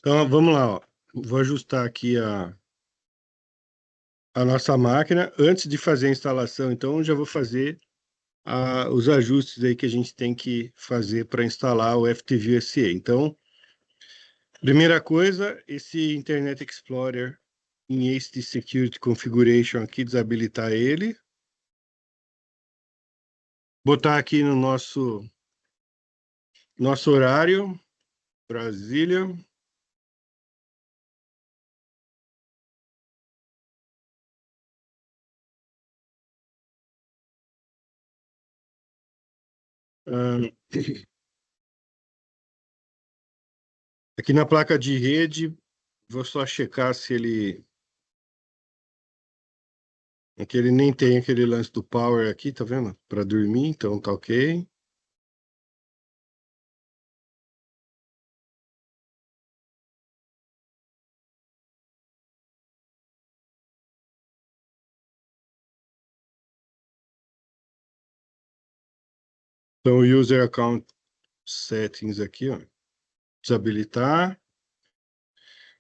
Então, vamos lá, ó. Vou ajustar aqui a nossa máquina. Antes de fazer a instalação, então, já vou fazer os ajustes aí que a gente tem que fazer para instalar o FTView SE. Então, primeira coisa, esse Internet Explorer em Haste Security Configuration aqui, desabilitar ele. Botar aqui no nosso horário, Brasília. Ah, aqui na placa de rede, vou só checar se ele. É que ele nem tem aquele lance do power aqui, tá vendo? Para dormir, então tá ok. Então, o User Account Settings aqui, ó. Desabilitar.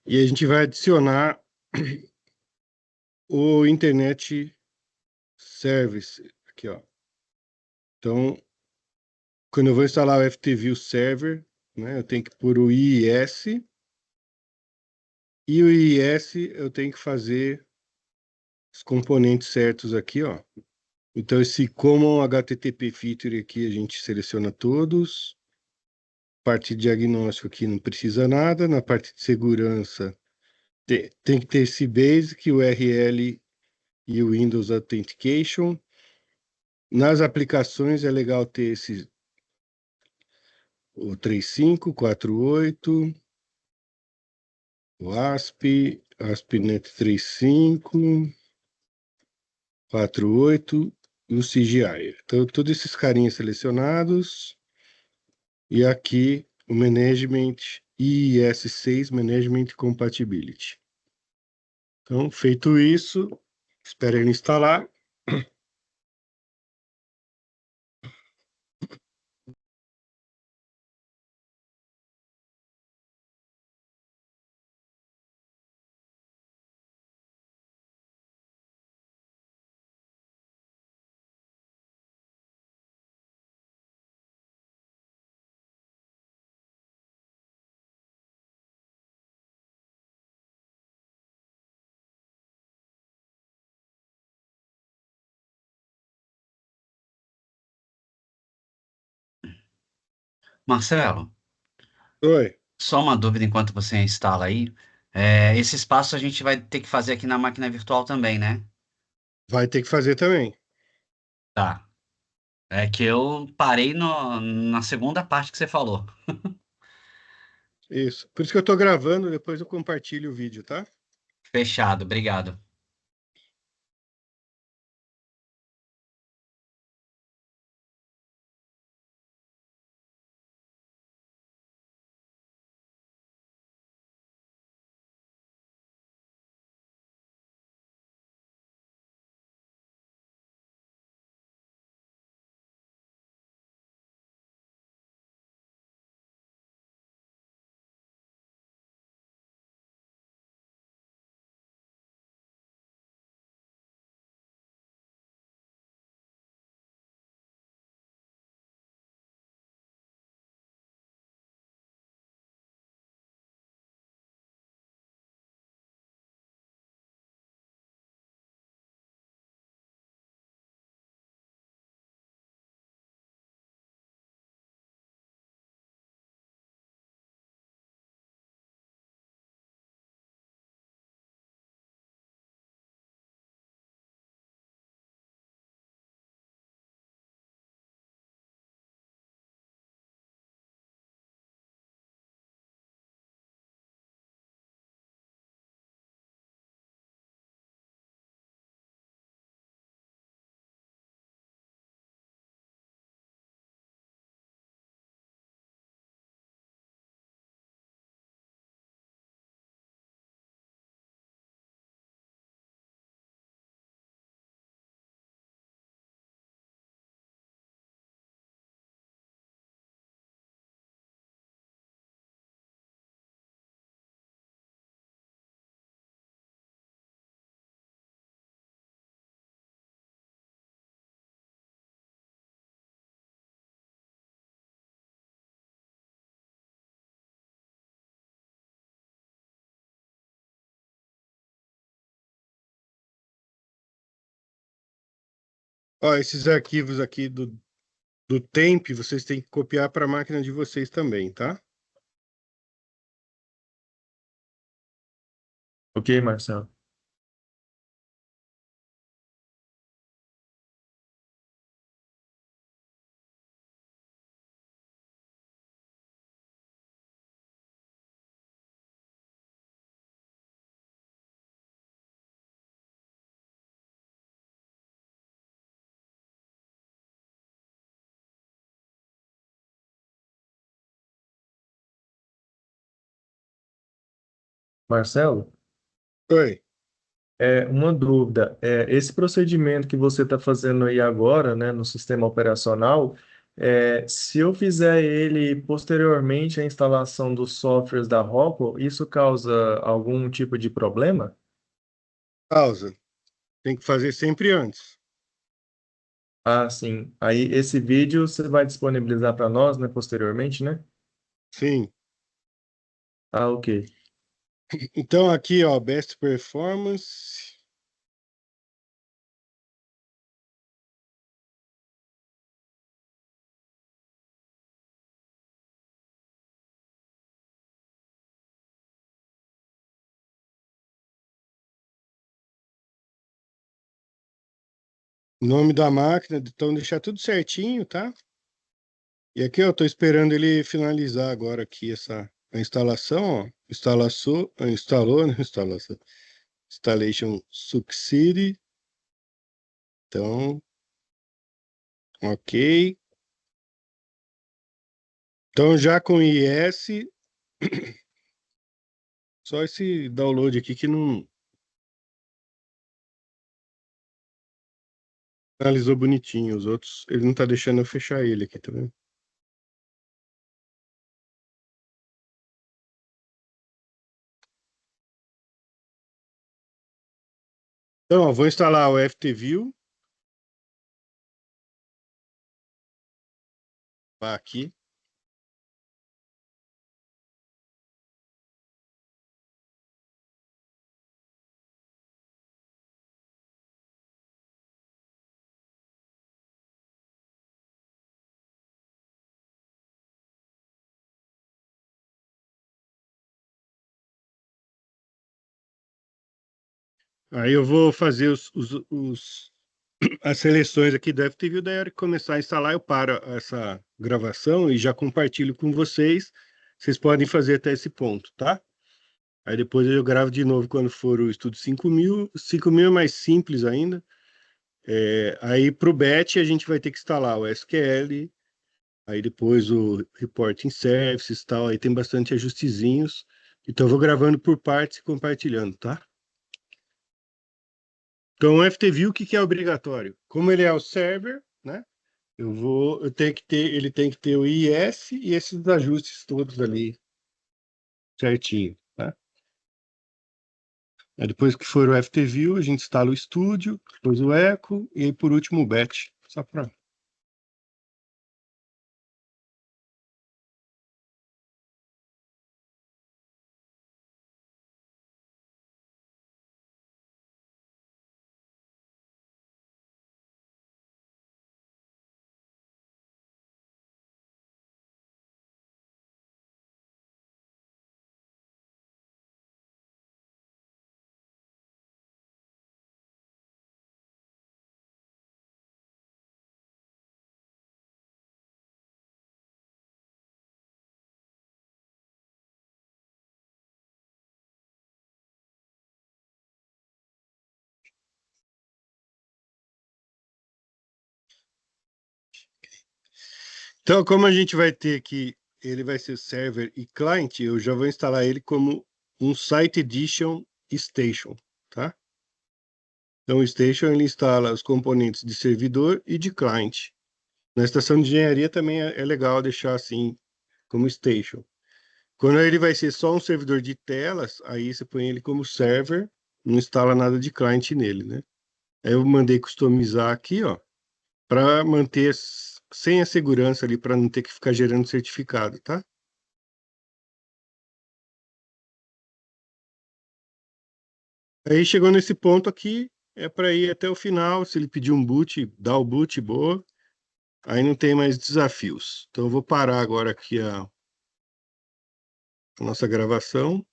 E a gente vai adicionar o Internet Service aqui, ó. Então, quando eu vou instalar o FTView Server, né, eu tenho que pôr o IIS. E o IIS eu tenho que fazer os componentes certos aqui, ó. Então, esse Common HTTP Feature aqui, a gente seleciona todos. Parte de diagnóstico aqui não precisa nada. Na parte de segurança, tem que ter esse Basic, o URL e o Windows Authentication. Nas aplicações é legal ter o 3548, o ASP, ASP.NET 35, 48 e o CGI. Então, todos esses carinhas selecionados. E aqui o Management IIS6 Management Compatibility. Então, feito isso, espera ele instalar. Marcelo, Oi, só uma dúvida enquanto você instala aí. Esse espaço a gente vai ter que fazer aqui na máquina virtual também, né? vai ter que fazer também. Tá. É que eu parei na segunda parte que você falou. Isso. Por isso que eu estou gravando, depois eu compartilho o vídeo, tá? Fechado, obrigado. Ó, esses arquivos aqui do temp, vocês têm que copiar para a máquina de vocês também, tá? Ok, Marcelo. Marcelo, Oi. uma dúvida. Esse procedimento que você está fazendo aí agora, né, no sistema operacional, se eu fizer ele posteriormente à instalação dos softwares da Rockwell, isso causa algum tipo de problema? Pausa. Tem que fazer sempre antes. Ah, sim. Aí esse vídeo você vai disponibilizar para nós, né, posteriormente, né? Sim. Ah, ok. Então, aqui, ó, Best Performance. Nome da máquina, então deixar tudo certinho, tá? E aqui eu tô esperando ele finalizar agora aqui essa a instalação, ó. Instalou, né? Instalação. Installation succeed. Então, ok. Então já com IS, só esse download aqui que não finalizou bonitinho. Os outros, ele não tá deixando eu fechar ele aqui, tá vendo? Então, ó, vou instalar o FTView. Vá aqui. Aí eu vou fazer as seleções aqui do FTView, daí a hora que começar a instalar, eu paro essa gravação e já compartilho com vocês. Vocês podem fazer até esse ponto, tá? Aí depois eu gravo de novo quando for o estudo 5000. 5000 é mais simples ainda. Aí para o BET a gente vai ter que instalar o SQL, aí depois o Reporting Services e tal. Aí tem bastante ajustezinhos. Então eu vou gravando por partes e compartilhando, tá? Então o FTView, o que que é obrigatório? Como ele é o server, né? Eu tenho que ter, ele tem que ter o IS e esses ajustes todos ali certinho, tá? Aí depois que for o FTView, a gente instala o Studio, depois o Echo e aí por último o Batch. Só para. Então, como a gente vai ter que ele vai ser server e client, eu já vou instalar ele como um Site Edition Station, tá? Então, o Station ele instala os componentes de servidor e de client. Na estação de engenharia também é legal deixar assim como Station. Quando ele vai ser só um servidor de telas, aí você põe ele como server, não instala nada de client nele, né? Aí eu mandei customizar aqui, ó, para manter sem a segurança ali, para não ter que ficar gerando certificado, tá? Aí chegou nesse ponto aqui, é para ir até o final. Se ele pedir um boot, dá o boot, boa. Aí não tem mais desafios. Então eu vou parar agora aqui a nossa gravação.